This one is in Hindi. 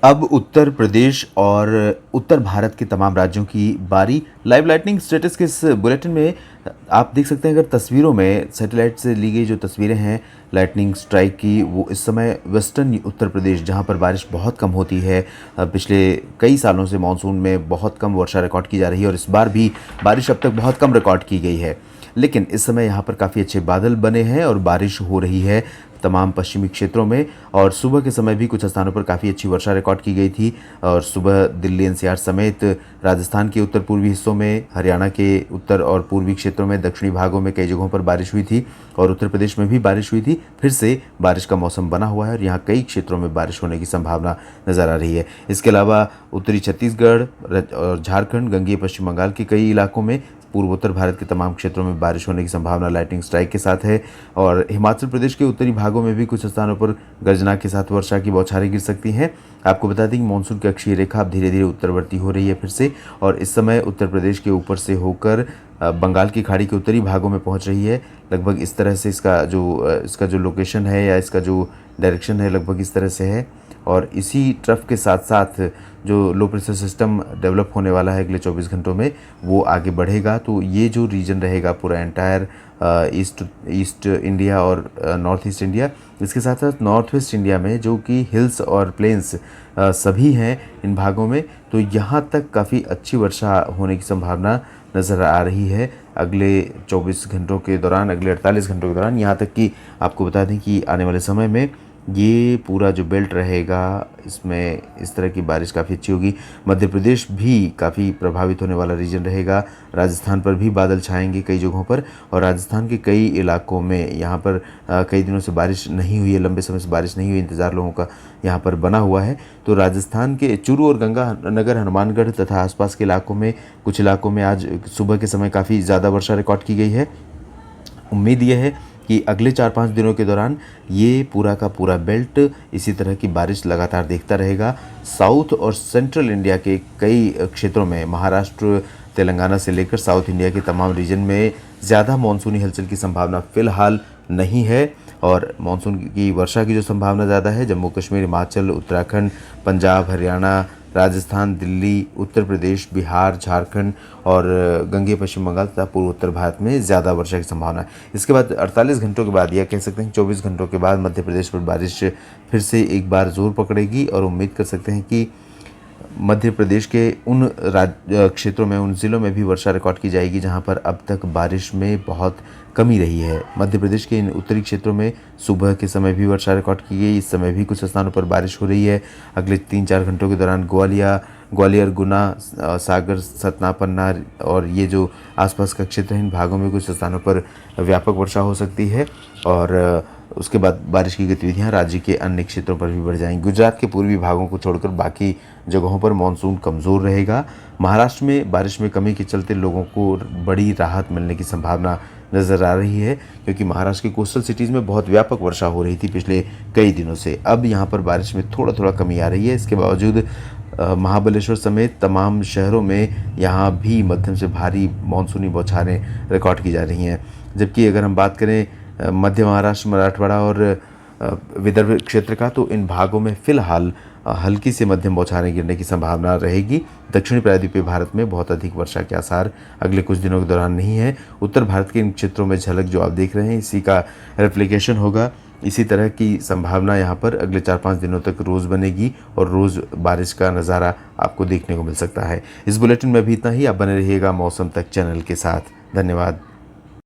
अब उत्तर प्रदेश और उत्तर भारत के तमाम राज्यों की बारी। लाइव लाइटनिंग स्टेटस के इस बुलेटिन में आप देख सकते हैं, अगर तस्वीरों में सैटेलाइट से ली गई जो तस्वीरें हैं लाइटनिंग स्ट्राइक की, वो इस समय वेस्टर्न उत्तर प्रदेश जहां पर बारिश बहुत कम होती है। पिछले कई सालों से मानसून में बहुत कम वर्षा रिकॉर्ड की जा रही है और इस बार भी बारिश अब तक बहुत कम रिकॉर्ड की गई है। लेकिन इस समय यहाँ पर काफ़ी अच्छे बादल बने हैं और बारिश हो रही है तमाम पश्चिमी क्षेत्रों में। और सुबह के समय भी कुछ स्थानों पर काफ़ी अच्छी वर्षा रिकॉर्ड की गई थी। और सुबह दिल्ली एनसीआर समेत राजस्थान के उत्तर पूर्वी हिस्सों में, हरियाणा के उत्तर और पूर्वी क्षेत्रों में, दक्षिणी भागों में कई जगहों पर बारिश हुई थी और उत्तर प्रदेश में भी बारिश हुई थी। फिर से बारिश का मौसम बना हुआ है और यहाँ कई क्षेत्रों में बारिश होने की संभावना नज़र आ रही है। इसके अलावा उत्तरी छत्तीसगढ़ और झारखंड, गंगेय पश्चिम बंगाल के कई इलाकों में, पूर्वोत्तर भारत के तमाम क्षेत्रों में बारिश होने की संभावना लाइटनिंग स्ट्राइक के साथ है। और हिमाचल प्रदेश के उत्तरी भागों में भी कुछ स्थानों पर गर्जना के साथ वर्षा की बौछारें गिर सकती हैं। आपको बता दें कि मानसून की अक्षीय रेखा अब धीरे धीरे उत्तरवर्ती हो रही है फिर से, और इस समय उत्तर प्रदेश के ऊपर से होकर बंगाल की खाड़ी के उत्तरी भागों में पहुंच रही है। लगभग इस तरह से इसका जो लोकेशन है या इसका जो डायरेक्शन है लगभग इस तरह से है। और इसी ट्रफ के साथ साथ जो लो प्रेशर सिस्टम डेवलप होने वाला है अगले 24 घंटों में, वो आगे बढ़ेगा। तो ये जो रीजन रहेगा पूरा एंटायर ईस्ट इंडिया और नॉर्थ ईस्ट इंडिया, इसके साथ साथ नॉर्थ वेस्ट इंडिया में जो कि हिल्स और प्लेन्स सभी हैं इन भागों में, तो यहाँ तक काफ़ी अच्छी वर्षा होने की संभावना नज़र आ रही है अगले 24 घंटों के दौरान, अगले 48 घंटों के दौरान। यहाँ तक कि आपको बता दें कि आने वाले समय में ये पूरा जो बेल्ट रहेगा इसमें इस तरह की बारिश काफ़ी अच्छी होगी। मध्य प्रदेश भी काफ़ी प्रभावित होने वाला रीजन रहेगा। राजस्थान पर भी बादल छाएंगे कई जगहों पर, और राजस्थान के कई इलाकों में यहाँ पर कई दिनों से बारिश नहीं हुई है, लंबे समय से बारिश नहीं हुई, इंतज़ार लोगों का यहाँ पर बना हुआ है। तो राजस्थान के चूरू और गंगानगर, हनुमानगढ़ तथा आसपास के इलाकों में, कुछ इलाकों में आज सुबह के समय काफ़ी ज़्यादा वर्षा रिकॉर्ड की गई है। उम्मीद यह है कि अगले 4-5 दिनों के दौरान ये पूरा का पूरा बेल्ट इसी तरह की बारिश लगातार देखता रहेगा। साउथ और सेंट्रल इंडिया के कई क्षेत्रों में, महाराष्ट्र, तेलंगाना से लेकर साउथ इंडिया के तमाम रीजन में ज़्यादा मानसूनी हलचल की संभावना फ़िलहाल नहीं है। और मानसून की वर्षा की जो संभावना ज़्यादा है, जम्मू कश्मीर, हिमाचल, उत्तराखंड, पंजाब, हरियाणा, राजस्थान, दिल्ली, उत्तर प्रदेश, बिहार, झारखंड और गंगेय पश्चिम बंगाल तथा पूर्वोत्तर भारत में ज़्यादा वर्षा की संभावना है। इसके बाद 48 घंटों के बाद, या कह सकते हैं 24 घंटों के बाद, मध्य प्रदेश पर बारिश फिर से एक बार ज़ोर पकड़ेगी और उम्मीद कर सकते हैं कि मध्य प्रदेश के उन क्षेत्रों में, उन ज़िलों में भी वर्षा रिकॉर्ड की जाएगी जहां पर अब तक बारिश में बहुत कमी रही है। मध्य प्रदेश के इन उत्तरी क्षेत्रों में सुबह के समय भी वर्षा रिकॉर्ड की गई, इस समय भी कुछ स्थानों पर बारिश हो रही है। अगले 3-4 घंटों के दौरान ग्वालियर, गुना, सागर, सतना, पन्ना और ये जो आसपास का क्षेत्र है, इन भागों में कुछ स्थानों पर व्यापक वर्षा हो सकती है। और उसके बाद बारिश की गतिविधियां राज्य के अन्य क्षेत्रों पर भी बढ़ जाएंगी। गुजरात के पूर्वी भागों को छोड़कर बाकी जगहों पर मानसून कमज़ोर रहेगा। महाराष्ट्र में बारिश में कमी के चलते लोगों को बड़ी राहत मिलने की संभावना नज़र आ रही है, क्योंकि महाराष्ट्र की कोस्टल सिटीज़ में बहुत व्यापक वर्षा हो रही थी पिछले कई दिनों से। अब यहाँ पर बारिश में थोड़ा थोड़ा कमी आ रही है। इसके बावजूद महाबलेश्वर समेत तमाम शहरों में यहाँ भी मध्यम से भारी मानसूनी बौछारें रिकॉर्ड की जा रही हैं। जबकि अगर हम बात करें मध्य महाराष्ट्र, मराठवाड़ा और विदर्भ क्षेत्र का, तो इन भागों में फ़िलहाल हल्की से मध्यम बौछारें गिरने की संभावना रहेगी। दक्षिणी प्रायद्वीपीय भारत में बहुत अधिक वर्षा के आसार अगले कुछ दिनों के दौरान नहीं है। उत्तर भारत के इन क्षेत्रों में झलक जो आप देख रहे हैं, इसी का रिफ्लेक्शन होगा। इसी तरह की संभावना यहाँ पर अगले 4-5 दिनों तक रोज़ बनेगी और रोज़ बारिश का नज़ारा आपको देखने को मिल सकता है। इस बुलेटिन में भी इतना ही। आप बने रहिएगा मौसम तक चैनल के साथ। धन्यवाद।